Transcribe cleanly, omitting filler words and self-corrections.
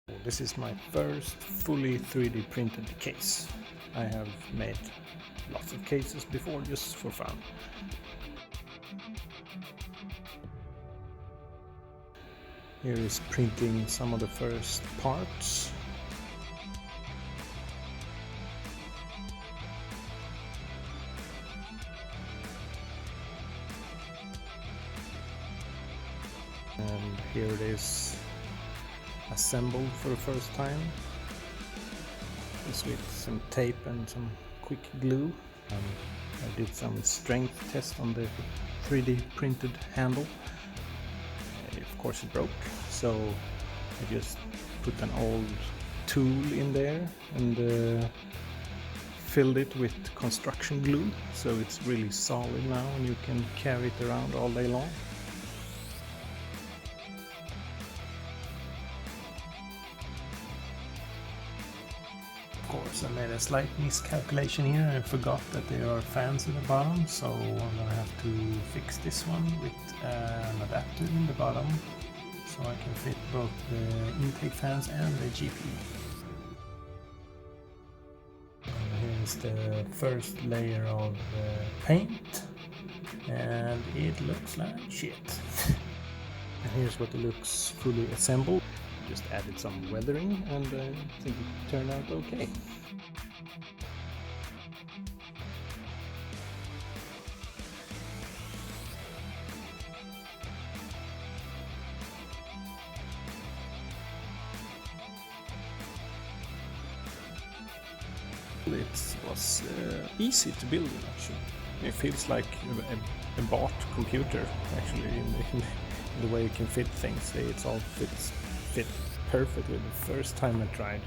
This is my first fully 3D printed case. I have made lots of cases before just for fun. Here is printing some of the first parts. And here it is assembled for the first time. This with some tape and some quick glue. I did some strength test on the 3D printed handle. Of course it broke, so I just put an old tool in there and filled it with construction glue, so it's really solid now and you can carry it around all day long. Of course, I made a slight miscalculation here. I forgot that there are fans at the bottom, so I'm gonna have to fix this one with an adapter in the bottom so I can fit both the intake fans and the GPU. And here's the first layer of paint, and it looks like shit. And here's what it looks fully assembled. Just added some weathering and I think it turned out okay. It was easy to build actually. It feels like a bought computer actually in the way you can fit things. It's all fit perfectly the first time I tried.